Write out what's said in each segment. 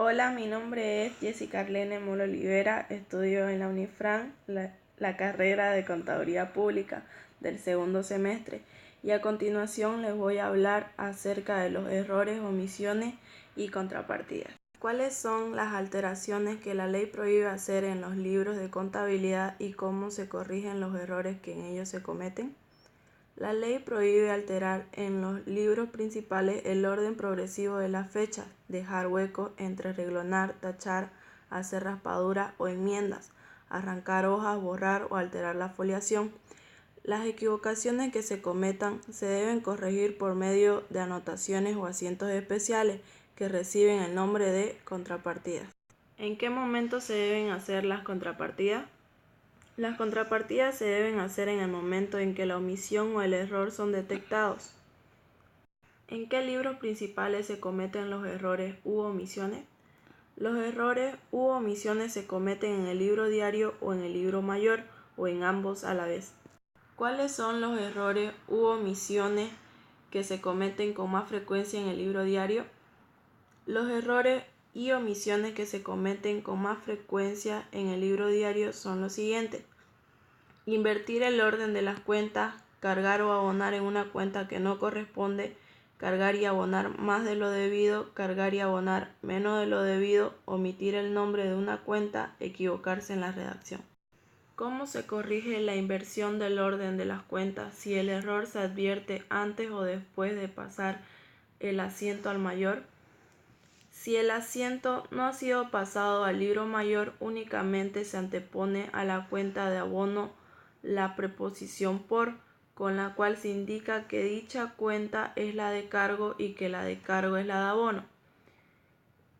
Hola, mi nombre es Jessica Arlene Molo Olivera, estudio en la Unifran la carrera de Contaduría Pública del segundo semestre y a continuación les voy a hablar acerca de los errores, omisiones y contrapartidas. ¿Cuáles son las alteraciones que la ley prohíbe hacer en los libros de contabilidad y cómo se corrigen los errores que en ellos se cometen? La ley prohíbe alterar en los libros principales el orden progresivo de las fechas, dejar huecos entre renglonar, tachar, hacer raspaduras o enmiendas, arrancar hojas, borrar o alterar la foliación. Las equivocaciones que se cometan se deben corregir por medio de anotaciones o asientos especiales que reciben el nombre de contrapartidas. ¿En qué momento se deben hacer las contrapartidas? Las contrapartidas se deben hacer en el momento en que la omisión o el error son detectados. ¿En qué libros principales se cometen los errores u omisiones? Los errores u omisiones se cometen en el libro diario o en el libro mayor o en ambos a la vez. ¿Cuáles son los errores u omisiones que se cometen con más frecuencia en el libro diario? Los errores y omisiones que se cometen con más frecuencia en el libro diario son los siguientes: invertir el orden de las cuentas, cargar o abonar en una cuenta que no corresponde, cargar y abonar más de lo debido, cargar y abonar menos de lo debido, omitir el nombre de una cuenta, equivocarse en la redacción. ¿Cómo se corrige la inversión del orden de las cuentas si el error se advierte antes o después de pasar el asiento al mayor? Si el asiento no ha sido pasado al libro mayor, únicamente se antepone a la cuenta de abono la preposición por, con la cual se indica que dicha cuenta es la de cargo y que la de cargo es la de abono.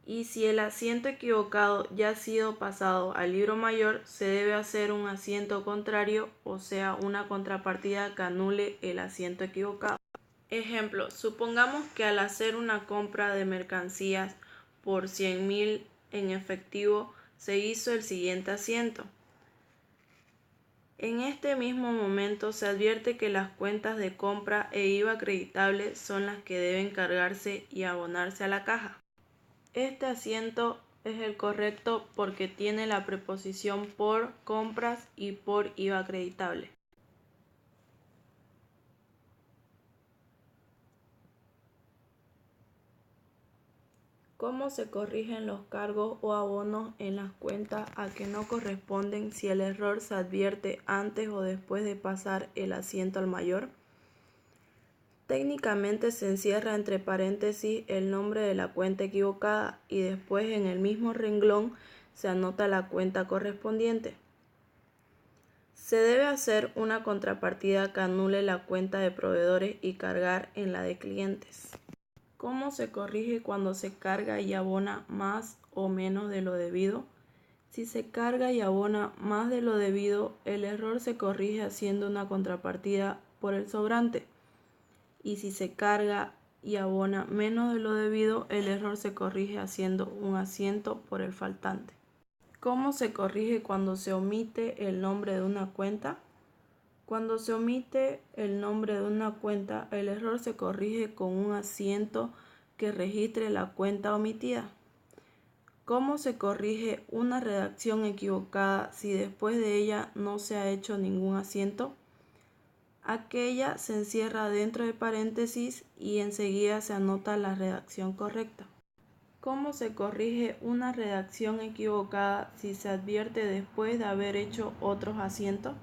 Y si el asiento equivocado ya ha sido pasado al libro mayor, se debe hacer un asiento contrario, o sea, una contrapartida que anule el asiento equivocado. Ejemplo, supongamos que al hacer una compra de mercancías por 100.000 en efectivo se hizo el siguiente asiento. En este mismo momento se advierte que las cuentas de compra e IVA acreditable son las que deben cargarse y abonarse a la caja. Este asiento es el correcto porque tiene la preposición por compras y por IVA acreditable. ¿Cómo se corrigen los cargos o abonos en las cuentas a que no corresponden si el error se advierte antes o después de pasar el asiento al mayor? Técnicamente se encierra entre paréntesis el nombre de la cuenta equivocada y después en el mismo renglón se anota la cuenta correspondiente. Se debe hacer una contrapartida que anule la cuenta de proveedores y cargar en la de clientes. ¿Cómo se corrige cuando se carga y abona más o menos de lo debido? Si se carga y abona más de lo debido, el error se corrige haciendo una contrapartida por el sobrante. Y si se carga y abona menos de lo debido, el error se corrige haciendo un asiento por el faltante. ¿Cómo se corrige cuando se omite el nombre de una cuenta? Cuando se omite el nombre de una cuenta, el error se corrige con un asiento que registre la cuenta omitida. ¿Cómo se corrige una redacción equivocada si después de ella no se ha hecho ningún asiento? Aquella se encierra dentro de paréntesis y enseguida se anota la redacción correcta. ¿Cómo se corrige una redacción equivocada si se advierte después de haber hecho otros asientos?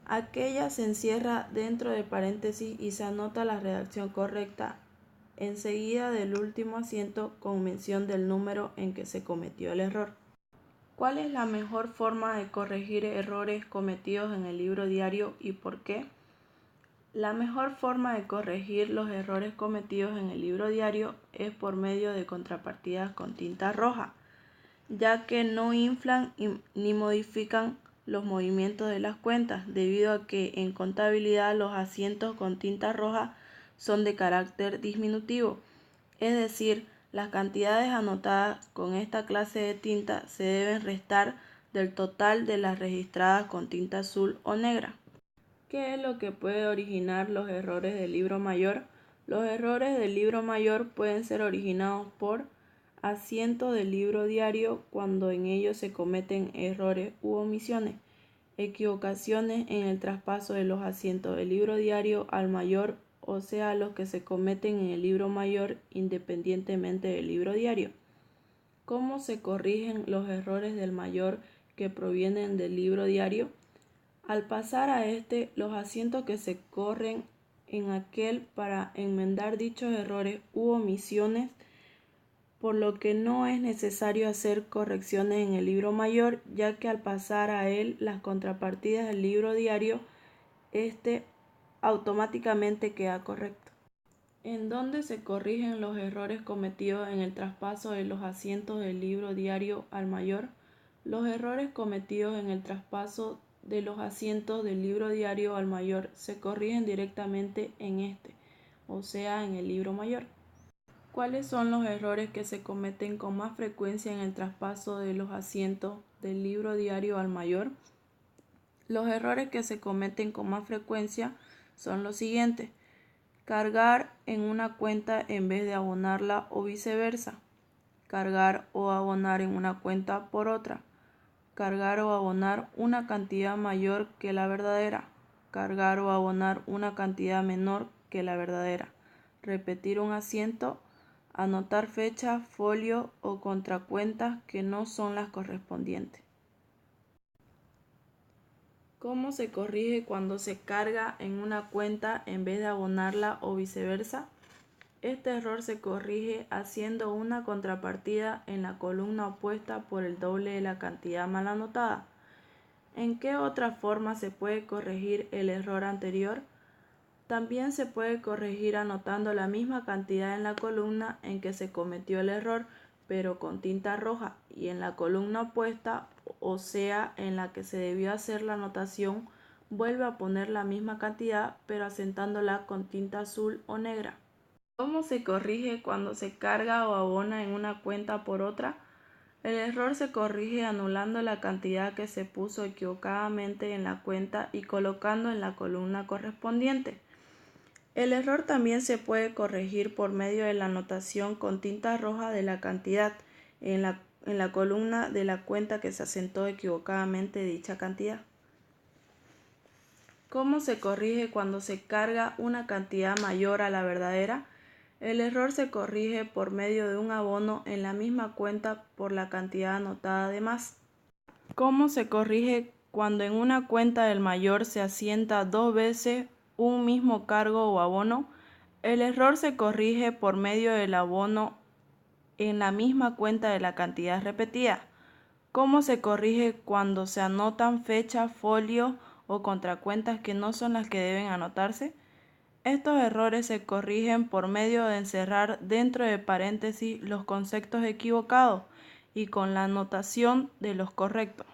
Aquella se encierra dentro de paréntesis y se anota la redacción correcta enseguida del último asiento con mención del número en que se cometió el error. ¿Cuál es la mejor forma de corregir errores cometidos en el libro diario y por qué? La mejor forma de corregir los errores cometidos en el libro diario es por medio de contrapartidas con tinta roja, ya que no inflan ni modifican los movimientos de las cuentas, debido a que en contabilidad los asientos con tinta roja son de carácter disminutivo, es decir, las cantidades anotadas con esta clase de tinta se deben restar del total de las registradas con tinta azul o negra. ¿Qué es lo que puede originar los errores del libro mayor? Los errores del libro mayor pueden ser originados por asiento del libro diario cuando en ellos se cometen errores u omisiones, equivocaciones en el traspaso de los asientos del libro diario al mayor, o sea, los que se cometen en el libro mayor independientemente del libro diario. ¿Cómo se corrigen los errores del mayor que provienen del libro diario? Al pasar a los asientos que se corren en aquel para enmendar dichos errores u omisiones, por lo que no es necesario hacer correcciones en el libro mayor, ya que al pasar a él las contrapartidas del libro diario, automáticamente queda correcto. ¿En dónde se corrigen los errores cometidos en el traspaso de los asientos del libro diario al mayor? Los errores cometidos en el traspaso de los asientos del libro diario al mayor se corrigen directamente en o sea, en el libro mayor. ¿Cuáles son los errores que se cometen con más frecuencia en el traspaso de los asientos del libro diario al mayor? Los errores que se cometen con más frecuencia son los siguientes: cargar en una cuenta en vez de abonarla o viceversa, cargar o abonar en una cuenta por otra, cargar o abonar una cantidad mayor que la verdadera, cargar o abonar una cantidad menor que la verdadera, repetir un asiento, anotar fecha, folio o contracuentas que no son las correspondientes. ¿Cómo se corrige cuando se carga en una cuenta en vez de abonarla o viceversa? Este error se corrige haciendo una contrapartida en la columna opuesta por el doble de la cantidad mal anotada. ¿En qué otra forma se puede corregir el error anterior? También se puede corregir anotando la misma cantidad en la columna en que se cometió el error, pero con tinta roja, y en la columna opuesta, o sea, en la que se debió hacer la anotación, vuelve a poner la misma cantidad, pero asentándola con tinta azul o negra. ¿Cómo se corrige cuando se carga o abona en una cuenta por otra? El error se corrige anulando la cantidad que se puso equivocadamente en la cuenta y colocando en la columna correspondiente. El error también se puede corregir por medio de la anotación con tinta roja de la cantidad en la columna de la cuenta que se asentó equivocadamente dicha cantidad. ¿Cómo se corrige cuando se carga una cantidad mayor a la verdadera? El error se corrige por medio de un abono en la misma cuenta por la cantidad anotada de más. ¿Cómo se corrige cuando en una cuenta del mayor se asienta dos veces un mismo cargo o abono? El error se corrige por medio del abono en la misma cuenta de la cantidad repetida. ¿Cómo se corrige cuando se anotan fechas, folios o contracuentas que no son las que deben anotarse? Estos errores se corrigen por medio de encerrar dentro de paréntesis los conceptos equivocados y con la anotación de los correctos.